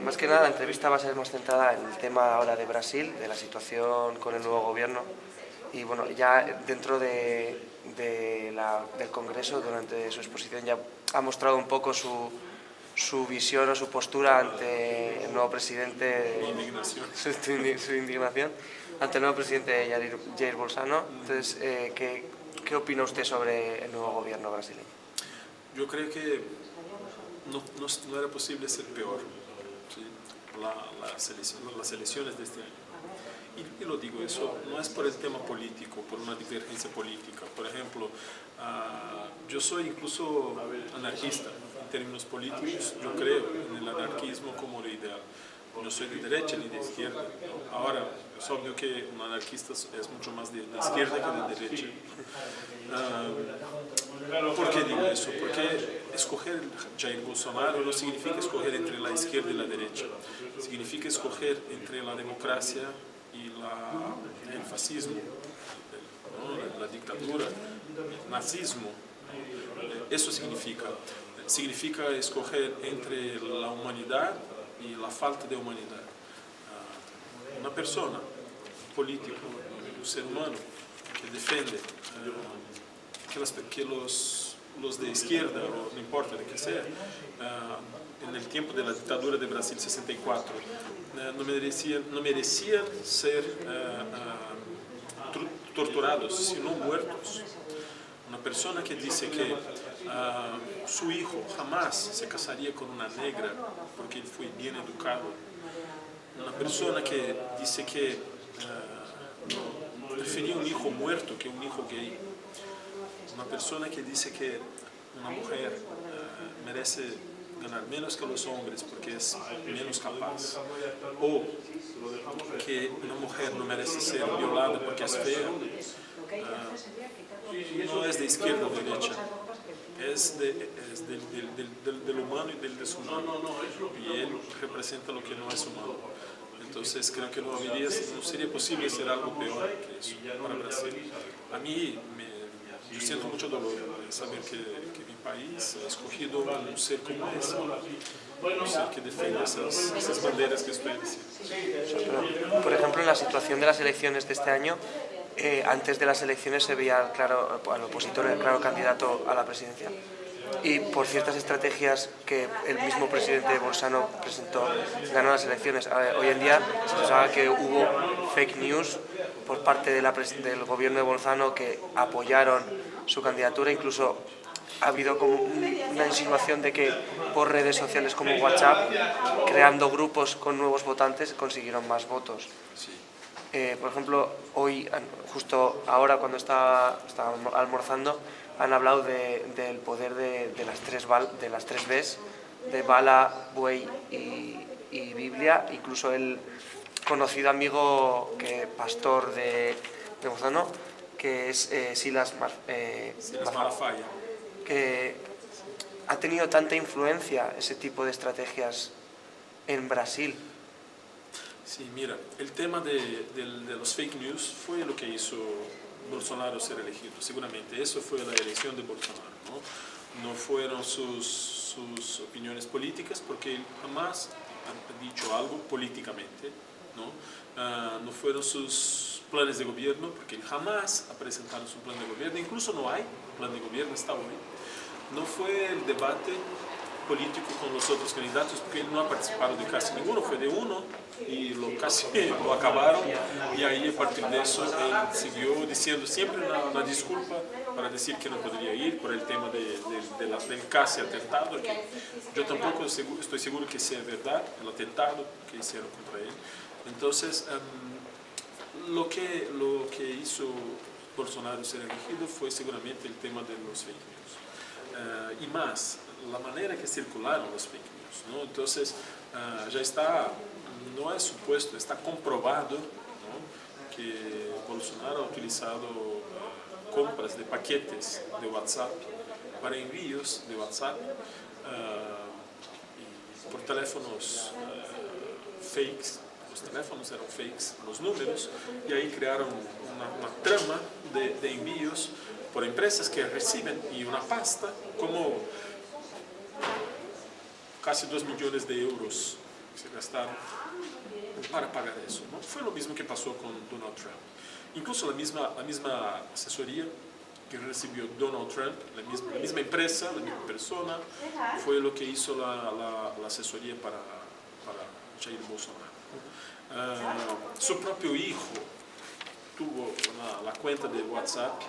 más que nada la entrevista va a ser más centrada en el tema ahora de Brasil, de la situación con el nuevo gobierno. Y bueno, ya dentro del Congreso, durante su exposición, ya ha mostrado un poco su visión o su postura ante el nuevo presidente, su indignación ante el nuevo presidente Jair Bolsonaro. Entonces, ¿qué opina usted sobre el nuevo gobierno brasileño? Yo creo que no era posible ser peor, ¿sí? Las elecciones de este año. Y lo digo, eso no es por el tema político, por una divergencia política. Por ejemplo, yo soy incluso anarquista en términos políticos. Yo creo en el anarquismo como lo ideal. No soy de derecha ni de izquierda, ¿no? Ahora, es obvio que un anarquista es mucho más de izquierda que de derecha. ¿Por qué digo eso? Porque escoger Jair Bolsonaro no significa escoger entre la izquierda y la derecha. Significa escoger entre la democracia y el fascismo, ¿no? La dictadura, el nazismo. Eso significa escoger entre la humanidad y la falta de humanidad. Una persona, un político, un ser humano que defiende que los de izquierda, o no importa de qué sea, en el tiempo de la dictadura de Brasil 64, no merecían ser torturados, sino muertos. Una persona que dice que su hijo jamás se casaría con una negra porque él fue bien educado. Una persona que dice que prefería un hijo muerto que un hijo gay. Una persona que dice que una mujer merece ganar menos que los hombres porque es menos capaz, o que una mujer no merece ser violada porque es fea, no es de izquierda o derecha, es del humano y del deshumano, y él representa lo que no es humano. Entonces creo que no sería posible ser algo peor que eso para Brasil. A mí yo siento mucho dolor de saber que mi país ha escogido un ser como ese, un ser que defiende esas banderas que estoy diciendo. Pero, por ejemplo, en la situación de las elecciones de este año, antes de las elecciones se veía claro al opositor el claro candidato a la presidencia, y por ciertas estrategias que el mismo presidente Bolsonaro presentó, ganó las elecciones. Hoy en día se pensaba que hubo fake news por parte del gobierno de Bolsonaro que apoyaron su candidatura. Incluso ha habido como una insinuación de que por redes sociales como WhatsApp, creando grupos con nuevos votantes, consiguieron más votos. Por ejemplo, hoy, justo ahora cuando estaba almorzando, han hablado del poder de las tres Bs, de bala, buey y Biblia. Incluso el conocido amigo pastor de Bolsonaro, que es Silas Malafaia, que ha tenido tanta influencia ese tipo de estrategias en Brasil. Sí, mira, el tema de los fake news fue lo que hizo Bolsonaro ser elegido, seguramente. Eso fue la elección de Bolsonaro, ¿no? No fueron sus opiniones políticas, porque él jamás ha dicho algo políticamente, ¿no? No fueron sus planes de gobierno, porque él jamás ha presentado su plan de gobierno, incluso no hay plan de gobierno hasta hoy. No fue el debate político con los otros candidatos, porque él no ha participado de casi ninguno, fue de uno y casi lo acabaron, y ahí a partir de eso él siguió diciendo siempre una disculpa para decir que no podría ir por el tema del casi atentado, que yo tampoco estoy seguro que sea verdad, el atentado que hicieron contra él. Entonces, lo que hizo Bolsonaro ser elegido fue seguramente el tema de los fake news. Y más, la manera que circularon los fake news, ¿no? Entonces, ya está, no es supuesto, está comprobado, ¿no?, que Bolsonaro ha utilizado compras de paquetes de WhatsApp para envíos de WhatsApp por teléfonos fakes. Los teléfonos eran fakes, los números, y ahí crearon una trama de envíos por empresas que reciben, y una pasta como casi 2 millones de euros gastaron para pagar eso, ¿no? Fue lo mismo que pasó con Donald Trump. Incluso la misma asesoría que recibió Donald Trump, la misma empresa, la misma persona, fue lo que hizo la asesoría para Jair Bolsonaro. Su propio hijo tuvo la cuenta de WhatsApp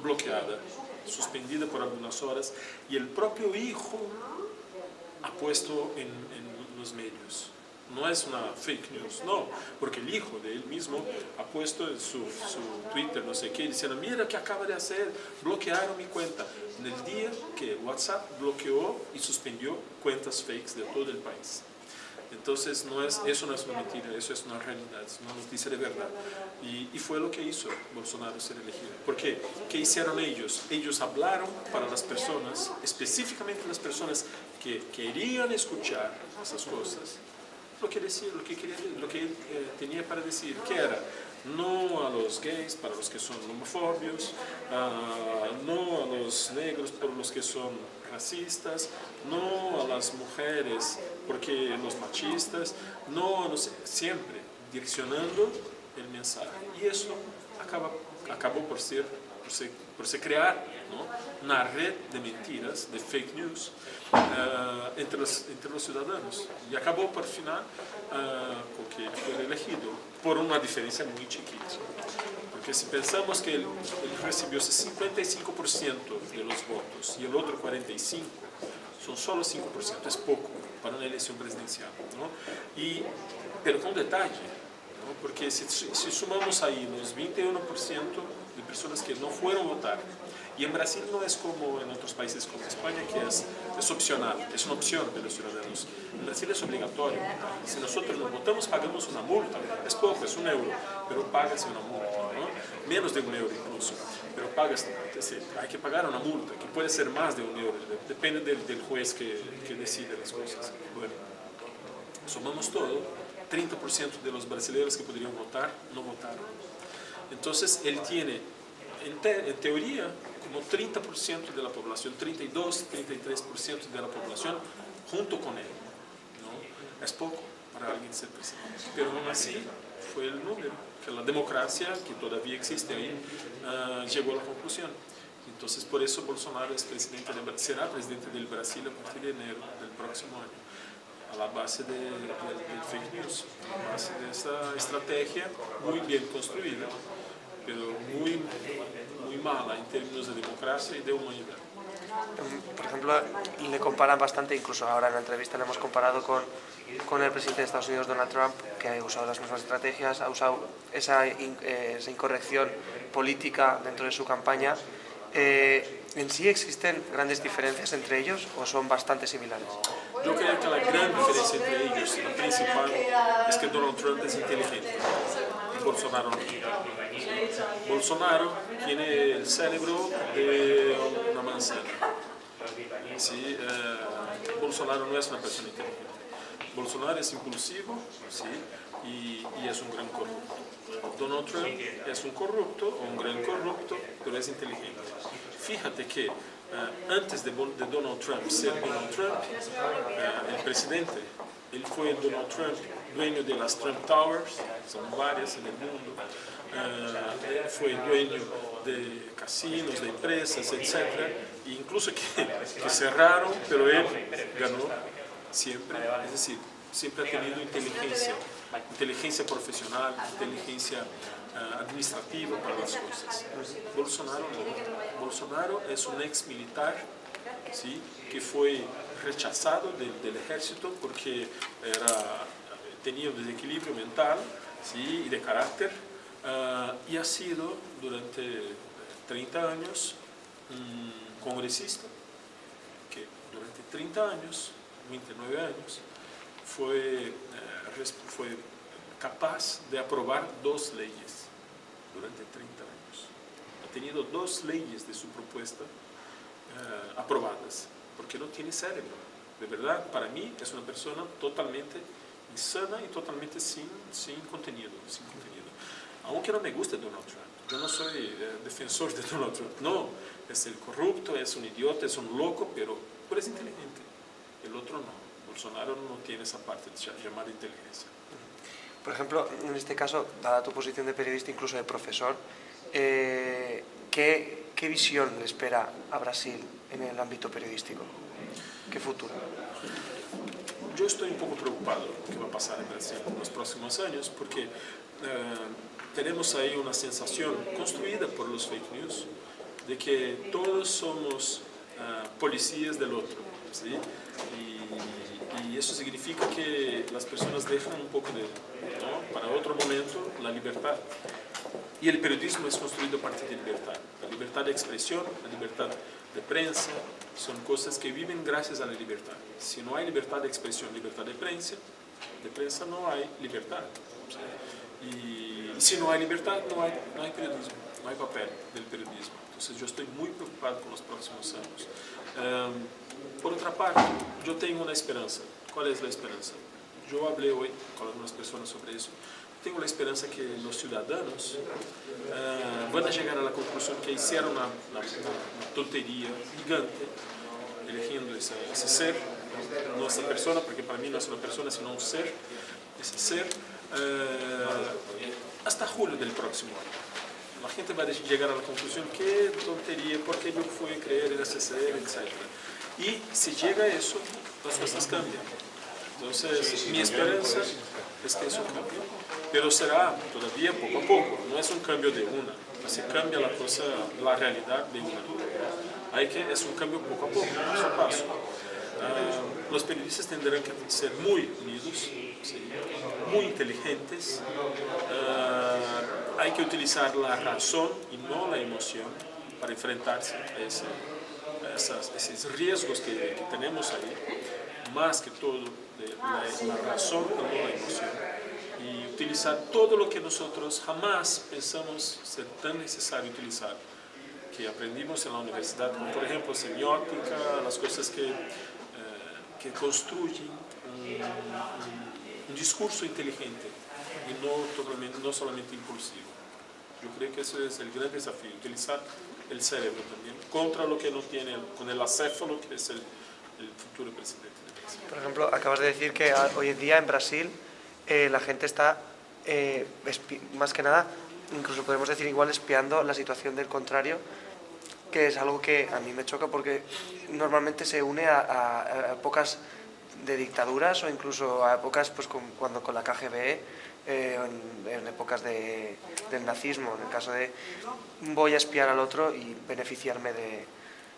bloqueada, suspendida por algunas horas, y el propio hijo ha puesto en los medios. No es una fake news, no, porque el hijo de él mismo ha puesto en su Twitter, no sé qué, diciendo, mira qué acaba de hacer, bloquearon mi cuenta. En el día que WhatsApp bloqueó y suspendió cuentas fakes de todo el país. Entonces, eso no es una mentira, eso es una realidad, es una noticia de verdad. Y fue lo que hizo Bolsonaro ser elegido. ¿Por qué? ¿Qué hicieron ellos? Ellos hablaron para las personas, específicamente las personas que querían escuchar esas cosas, lo que él tenía para decir, que era no a los gays, para los que son homofóbicos, no a los negros, por los que son racistas, no a las mujeres, porque los machistas, no a los, siempre direccionando el mensaje. Y eso acabó por crear, ¿no?, una red de mentiras, de fake news, entre los ciudadanos. Y acabó por final con que fue elegido por una diferencia muy chiquita. Porque si pensamos que él recibió 55% de los votos y el otro 45%, son solo 5%, es poco para una elección presidencial, ¿no? Pero con detalle, ¿no? Porque si sumamos ahí los 21% de personas que no fueron a votar, y en Brasil no es como en otros países como España, que es opcional, es una opción de los ciudadanos. En Brasil es obligatorio. Si nosotros no votamos, pagamos una multa. Es poco, es €1, pero pagas una multa, ¿no? Menos de €1 incluso, pero pagas, hay que pagar una multa, que puede ser más de €1, depende del juez que decide las cosas. Bueno, sumamos todo, 30% de los brasileños que podrían votar no votaron. Entonces, él tiene, en teoría, como 30% de la población, 33% de la población junto con él, ¿no? Es poco para alguien ser presidente, pero aún así fue el número, que la democracia, que todavía existe ahí, llegó a la conclusión. Entonces, por eso Bolsonaro será presidente del Brasil a partir de enero del próximo año, a la base del fake news, a la base de esa estrategia muy bien construida, pero muy mala en términos de democracia y de humanidad. Por ejemplo, le comparan bastante, incluso ahora en la entrevista le hemos comparado con el presidente de Estados Unidos, Donald Trump, que ha usado las mismas estrategias, ha usado esa incorrección política dentro de su campaña. ¿En sí existen grandes diferencias entre ellos o son bastante similares? Yo creo que la gran diferencia entre ellos, la principal, es que Donald Trump es inteligente y Bolsonaro no. Bolsonaro tiene el cerebro de una manzana. ¿Sí? Bolsonaro no es una persona inteligente. Bolsonaro es impulsivo, ¿sí?, y es un gran corrupto. Donald Trump es un corrupto, o un gran corrupto, pero es inteligente. Fíjate que antes de Donald Trump ser Donald Trump, el presidente, él fue Donald Trump, dueño de las Trump Towers, son varias en el mundo, fue dueño de casinos, de empresas, etc. E incluso que cerraron, pero él ganó siempre, es decir, siempre ha tenido inteligencia profesional, inteligencia administrativa para las cosas. Bolsonaro no. Bolsonaro es un ex militar, ¿sí?, que fue rechazado del ejército porque tenía un desequilibrio mental, ¿sí?, y de carácter, y ha sido durante 30 años un congresista que durante 30 años, 29 años, fue capaz de aprobar 2 leyes durante 30 años. Ha tenido 2 leyes de su propuesta aprobadas, porque no tiene cerebro. De verdad, para mí es una persona totalmente insana y totalmente sin contenido. Aunque no me guste Donald Trump, yo no soy defensor de Donald Trump, no, es el corrupto, es un idiota, es un loco, pero es inteligente. El otro no. Bolsonaro no tiene esa parte llamada inteligencia. Por ejemplo, en este caso, dada tu posición de periodista, incluso de profesor, ¿qué visión le espera a Brasil en el ámbito periodístico? ¿Qué futuro? Yo estoy un poco preocupado de lo que va a pasar en Brasil en los próximos años, porque tenemos ahí una sensación construida por los fake news de que todos somos policías del otro, ¿sí? Y eso significa que las personas dejan un poco ¿no? para otro momento la libertad. Y el periodismo es construido a partir de libertad. La libertad de expresión, la libertad de prensa, son cosas que viven gracias a la libertad. Si no hay libertad de expresión, libertad de prensa no hay libertad. Y si no hay libertad, no hay periodismo, no hay papel del periodismo. Entonces yo estoy muy preocupado con los próximos años. Por otra parte, yo tengo una esperanza. ¿Cuál es la esperanza? Yo hablé hoy con algunas personas sobre eso. Tengo la esperanza que los ciudadanos van a llegar a la conclusión que hicieron una tontería gigante eligiendo ese ser, no esa persona, porque para mí no es una persona sino un ser, ese ser, hasta julio del próximo año. La gente va a llegar a la conclusión que tontería, porque yo fui a creer en ese ser, etc. Y si llega a eso, las cosas cambian. Entonces, mi esperanza es que eso cambie, pero será todavía poco a poco, no es un cambio de una, así cambia la cosa, la realidad de una. Es un cambio poco a poco, paso a paso. Los periodistas tendrán que ser muy unidos, ¿sí? Muy inteligentes, hay que utilizar la razón y no la emoción para enfrentarse a esos riesgos que tenemos ahí, más que todo la razón y no la emoción, y utilizar todo lo que nosotros jamás pensamos ser tan necesario utilizar, que aprendimos en la universidad, como por ejemplo semiótica, las cosas que construyen un discurso inteligente y no solamente impulsivo. Yo creo que ese es el gran desafío, utilizar el cerebro también contra lo que no tiene, con el acéfalo que es el futuro presidente de Brasil. Por ejemplo, acabas de decir que hoy en día en Brasil la gente está, más que nada, incluso podemos decir igual, espiando la situación del contrario, que es algo que a mí me choca porque normalmente se une a épocas de dictaduras o incluso a épocas pues, cuando con la KGB, en épocas del nazismo, en el caso de voy a espiar al otro y beneficiarme de...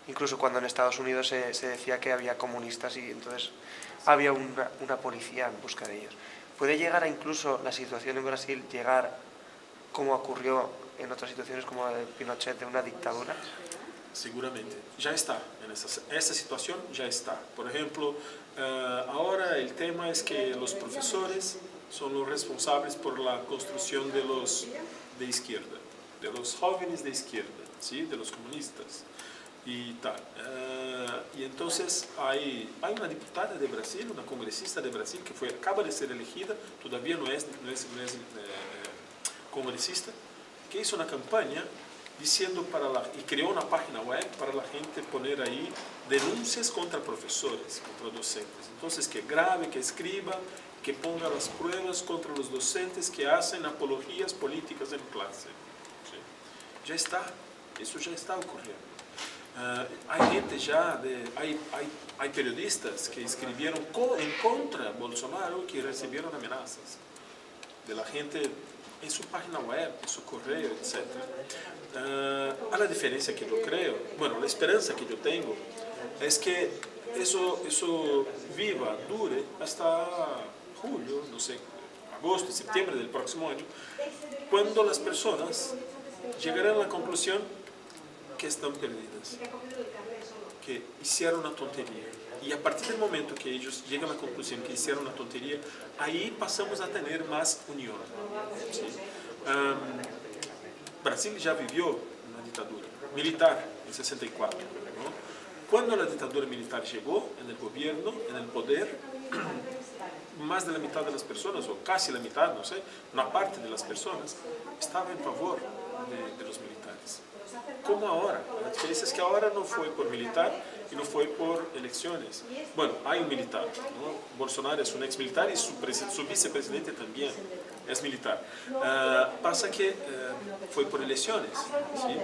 Incluso cuando en Estados Unidos se decía que había comunistas y entonces había una policía en busca de ellos. ¿Puede llegar a incluso la situación en Brasil llegar como ocurrió en otras situaciones como la de Pinochet, de una dictadura? Seguramente, ya está, esa situación ya está. Por ejemplo, ahora el tema es que los profesores son los responsables por la construcción de los de izquierda, de los jóvenes de izquierda, ¿sí? De los comunistas y tal. Y entonces hay una diputada de Brasil, una congresista de Brasil que acaba de ser elegida, todavía no es congresista, que hizo una campaña diciendo y creó una página web para la gente poner ahí denuncias contra profesores, contra docentes. Entonces que grabe, que escriba, que ponga las pruebas contra los docentes que hacen apologías políticas en clase. ¿Sí? Ya está, eso ya está ocurriendo. Hay gente ya, hay periodistas que escribieron en contra de Bolsonaro que recibieron amenazas de la gente en su página web, en su correo, etc. A la diferencia que yo creo, bueno, la esperanza que yo tengo es que eso viva, dure hasta julio, no sé, agosto, septiembre del próximo año, cuando las personas llegarán a la conclusión que están perdidas, que hicieron una tontería. Y a partir del momento que ellos llegan a la conclusión que hicieron una tontería, ahí pasamos a tener más unión. ¿Sí? Brasil ya vivió una dictadura militar en 64. ¿No? Cuando la dictadura militar llegó en el gobierno, en el poder, más de la mitad de las personas, o casi la mitad, no sé, una parte de las personas, estaba en favor de los militares. Como ahora. La diferencia es que ahora no fue por militar y no fue por elecciones. Bueno, hay un militar, ¿no? Bolsonaro es un ex militar y su vicepresidente también es militar. Pasa que fue por elecciones, ¿sí?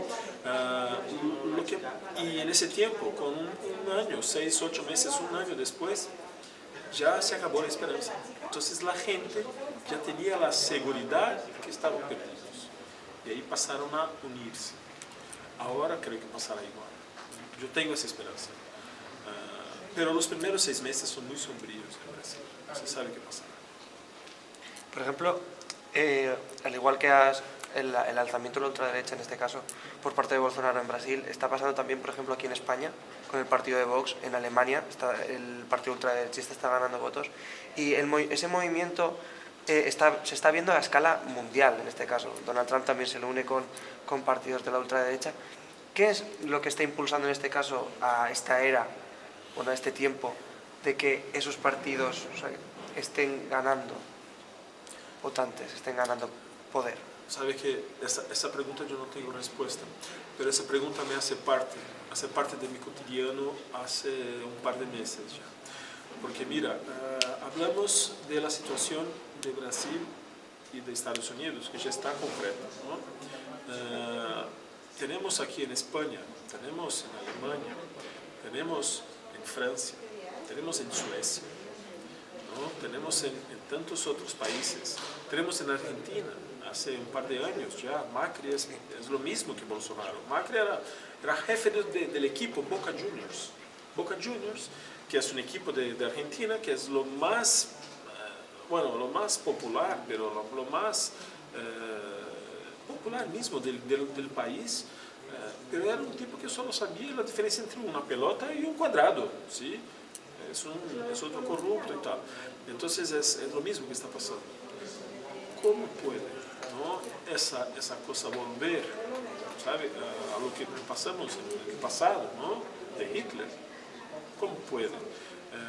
Y en ese tiempo, con un año, 6, 8 meses, un año después, ya se acabó la esperanza. Entonces la gente ya tenía la seguridad que estaban perdidos. Y ahí pasaron a unirse. Ahora creo que pasará igual. Yo tengo esa esperanza. Pero los primeros 6 meses son muy sombríos en Brasil. No se sabe qué pasará. Por ejemplo, al igual que el alzamiento de la ultraderecha, en este caso, por parte de Bolsonaro en Brasil, está pasando también, por ejemplo, aquí en España, con el partido de Vox. En Alemania el partido ultraderechista está ganando votos. Y ese movimiento se está viendo a escala mundial, en este caso. Donald Trump también se lo une con partidos de la ultraderecha. ¿Qué es lo que está impulsando en este caso a esta era, bueno, a este tiempo, de que esos partidos, o sea, estén ganando votantes, estén ganando poder? Sabe que esa pregunta yo no tengo respuesta, pero esa pregunta me hace parte de mi cotidiano hace un par de meses ya. Porque mira, hablamos de la situación de Brasil y de Estados Unidos, que ya está concreta, ¿no? Tenemos aquí en España, tenemos en Alemania, tenemos en Francia, tenemos en Suecia, ¿no? Tenemos en tantos otros países, tenemos en Argentina. Hace un par de años ya, Macri es lo mismo que Bolsonaro. Macri era jefe del equipo Boca Juniors. Boca Juniors, que es un equipo de Argentina, que es lo más, lo más popular, pero lo más popular mismo del país. Pero era un tipo que solo sabía la diferencia entre una pelota y un cuadrado, ¿sí? Es otro corrupto y tal. Entonces es lo mismo que está pasando. ¿Cómo puede, ¿no? esa cosa volver, ¿sabe? A lo que pasamos en el pasado, ¿no? De Hitler? ¿Cómo puede?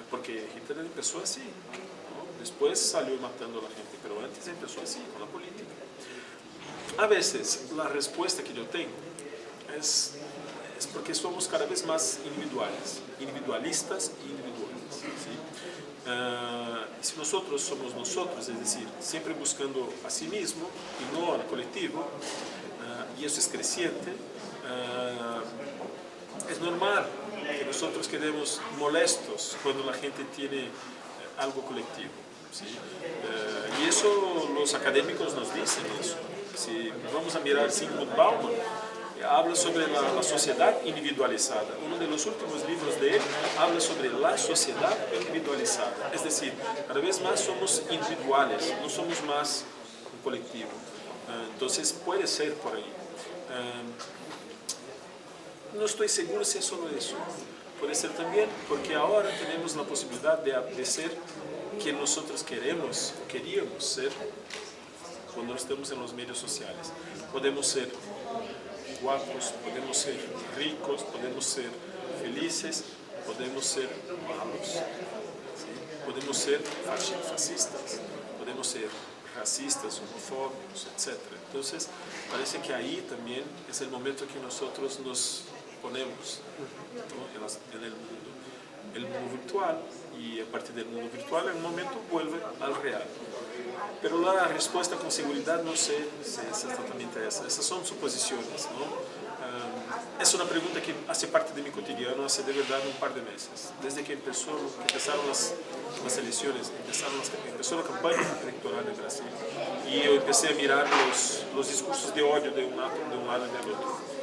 Porque Hitler empezó así, ¿no? Después salió matando a la gente, pero antes empezó así, con la política. A veces la respuesta que yo tengo es porque somos cada vez más individualistas y individuales, ¿sí? Si nosotros somos nosotros, es decir, siempre buscando a sí mismo y no al colectivo, y eso es creciente, es normal que nosotros quedemos molestos cuando la gente tiene algo colectivo, ¿sí? Y eso los académicos nos dicen eso. Si vamos a mirar Zygmunt Bauman, habla sobre la sociedad individualizada. Uno de los últimos libros de él habla sobre la sociedad individualizada. Es decir, cada vez más somos individuales, no somos más un colectivo. Entonces puede ser por ahí. No estoy seguro si es solo eso. Puede ser también porque ahora tenemos la posibilidad de ser quien nosotros queríamos ser cuando estamos en los medios sociales. Podemos ser guapos, podemos ser ricos, podemos ser felices, podemos ser malos, ¿sí? Podemos ser fascistas, podemos ser racistas, homofóbicos, etc. Entonces, parece que ahí también es el momento que nosotros nos ponemos, ¿no? en el mundo. El mundo virtual, y a partir del mundo virtual en un momento vuelve al real. Pero la respuesta con seguridad no sé si es exactamente esa. Esas son suposiciones, ¿no? Es una pregunta que hace parte de mi cotidiano hace de verdad un par de meses. Desde que empezaron las elecciones, empezó la campaña electoral en Brasil. Y yo empecé a mirar los discursos de odio de un lado y del otro.